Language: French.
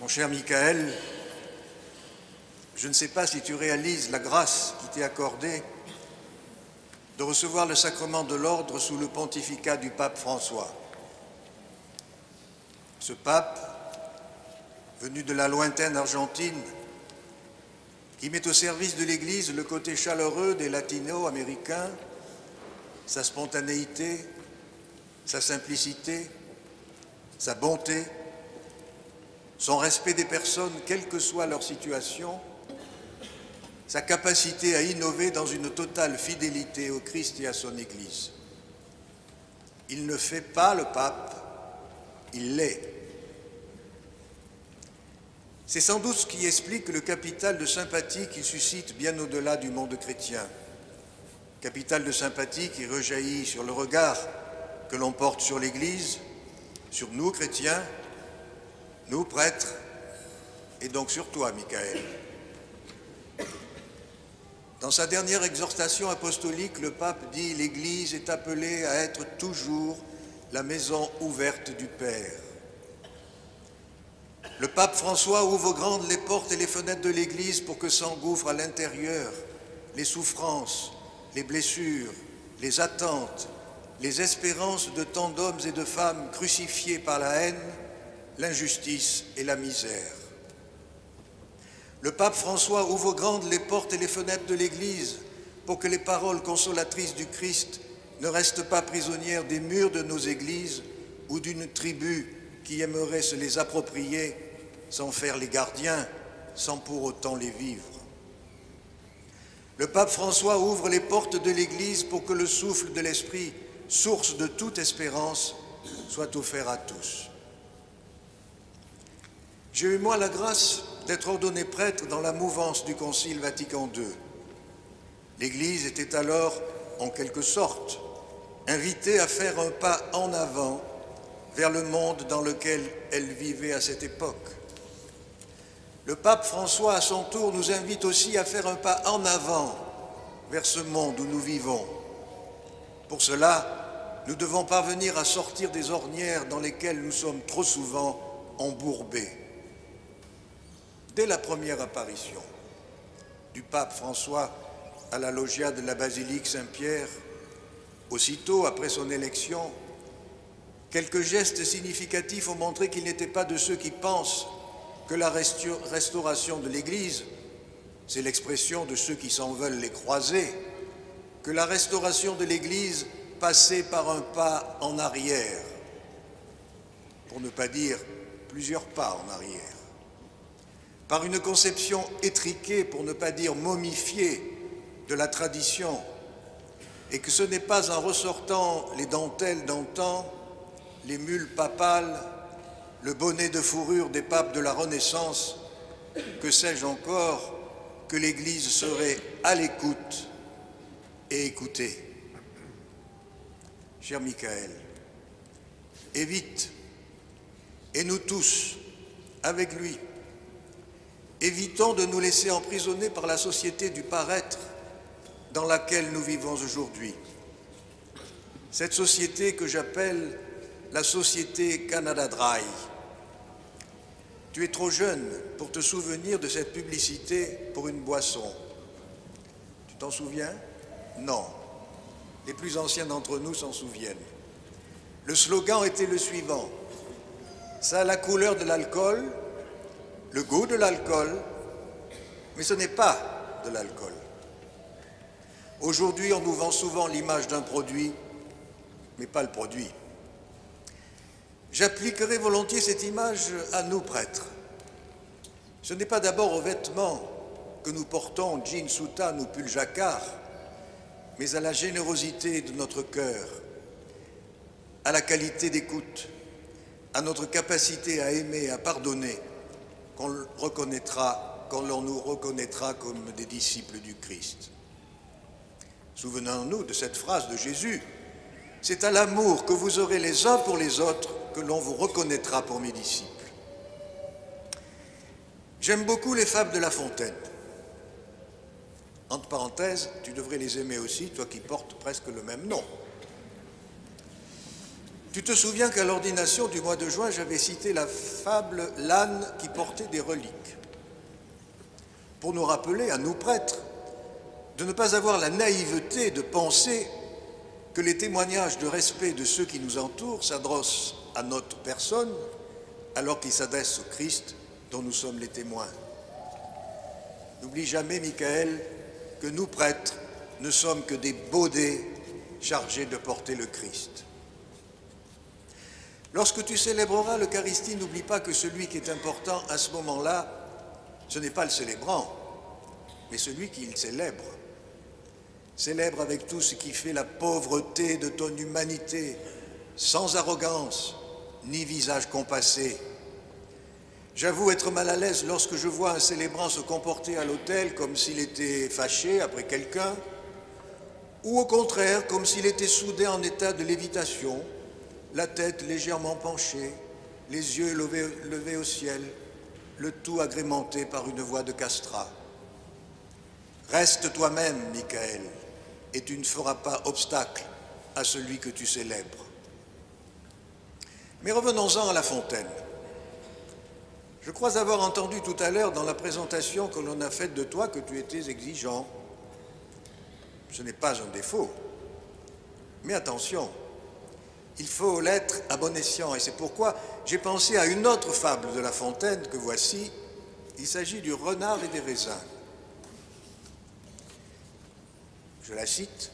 Mon cher Michael, je ne sais pas si tu réalises la grâce qui t'est accordée de recevoir le sacrement de l'ordre sous le pontificat du pape François. Ce pape, venu de la lointaine Argentine, qui met au service de l'Église le côté chaleureux des latino-américains, sa spontanéité, sa simplicité, sa bonté, son respect des personnes, quelle que soit leur situation, sa capacité à innover dans une totale fidélité au Christ et à son Église. Il ne fait pas le pape, il l'est. C'est sans doute ce qui explique le capital de sympathie qu'il suscite bien au-delà du monde chrétien. Capital de sympathie qui rejaillit sur le regard que l'on porte sur l'Église, sur nous chrétiens, nous prêtres, et donc sur toi, Michael. Dans sa dernière exhortation apostolique, le pape dit « L'Église est appelée à être toujours la maison ouverte du Père ». Le pape François ouvre grandes les portes et les fenêtres de l'Église pour que s'engouffrent à l'intérieur les souffrances, les blessures, les attentes, les espérances de tant d'hommes et de femmes crucifiés par la haine, l'injustice et la misère. Le pape François ouvre grandes les portes et les fenêtres de l'Église pour que les paroles consolatrices du Christ ne restent pas prisonnières des murs de nos églises ou d'une tribu qui aimerait se les approprier sans faire les gardiens, sans pour autant les vivre. Le pape François ouvre les portes de l'Église pour que le souffle de l'Esprit, source de toute espérance, soit offert à tous. J'ai eu, moi, la grâce d'être ordonné prêtre dans la mouvance du Concile Vatican II. L'Église était alors, en quelque sorte, invitée à faire un pas en avant vers le monde dans lequel elle vivait à cette époque. Le pape François, à son tour, nous invite aussi à faire un pas en avant vers ce monde où nous vivons. Pour cela, nous devons parvenir à sortir des ornières dans lesquelles nous sommes trop souvent embourbés. Dès la première apparition du pape François à la loggia de la basilique Saint-Pierre, aussitôt après son élection, quelques gestes significatifs ont montré qu'il n'était pas de ceux qui pensent que la restauration de l'Église, c'est l'expression de ceux qui s'en veulent les croiser, que la restauration de l'Église passait par un pas en arrière, pour ne pas dire plusieurs pas en arrière, par une conception étriquée, pour ne pas dire momifiée, de la tradition, et que ce n'est pas en ressortant les dentelles d'antan, les mules papales, le bonnet de fourrure des papes de la Renaissance, que sais-je encore, que l'Église serait à l'écoute et écoutée. Cher Michael, évite, et nous tous, avec lui, évitons de nous laisser emprisonner par la société du paraître dans laquelle nous vivons aujourd'hui. Cette société que j'appelle la société Canada Dry. Tu es trop jeune pour te souvenir de cette publicité pour une boisson. Tu t'en souviens? Non. Les plus anciens d'entre nous s'en souviennent. Le slogan était le suivant. Ça a la couleur de l'alcool, le goût de l'alcool, mais ce n'est pas de l'alcool. Aujourd'hui, on nous vend souvent l'image d'un produit, mais pas le produit. J'appliquerai volontiers cette image à nous, prêtres. Ce n'est pas d'abord aux vêtements que nous portons, jeans, soutane ou pull jacquard, mais à la générosité de notre cœur, à la qualité d'écoute, à notre capacité à aimer, à pardonner, qu'on l'on nous reconnaîtra comme des disciples du Christ. Souvenons-nous de cette phrase de Jésus. C'est à l'amour que vous aurez les uns pour les autres que l'on vous reconnaîtra pour mes disciples. J'aime beaucoup les fables de La Fontaine. Entre parenthèses, tu devrais les aimer aussi, toi qui portes presque le même nom. Tu te souviens qu'à l'ordination du mois de juin, j'avais cité la fable « L'âne qui portait des reliques » pour nous rappeler, à nous prêtres, de ne pas avoir la naïveté de penser que les témoignages de respect de ceux qui nous entourent s'adressent à notre personne alors qu'ils s'adressent au Christ dont nous sommes les témoins. N'oublie jamais, Michael, que nous, prêtres, ne sommes que des baudets chargés de porter le Christ. Lorsque tu célébreras l'Eucharistie, n'oublie pas que celui qui est important à ce moment-là, ce n'est pas le célébrant, mais celui qui le célèbre. Célèbre avec tout ce qui fait la pauvreté de ton humanité, sans arrogance, ni visage compassé. J'avoue être mal à l'aise lorsque je vois un célébrant se comporter à l'autel comme s'il était fâché après quelqu'un, ou au contraire, comme s'il était soudé en état de lévitation, la tête légèrement penchée, les yeux levés au ciel, le tout agrémenté par une voix de castrat. Reste toi-même, Michael, et tu ne feras pas obstacle à celui que tu célèbres. Mais revenons-en à La Fontaine. Je crois avoir entendu tout à l'heure dans la présentation que l'on a faite de toi que tu étais exigeant. Ce n'est pas un défaut. Mais attention, il faut l'être à bon escient, et c'est pourquoi j'ai pensé à une autre fable de La Fontaine que voici. Il s'agit du renard et des raisins. Je la cite.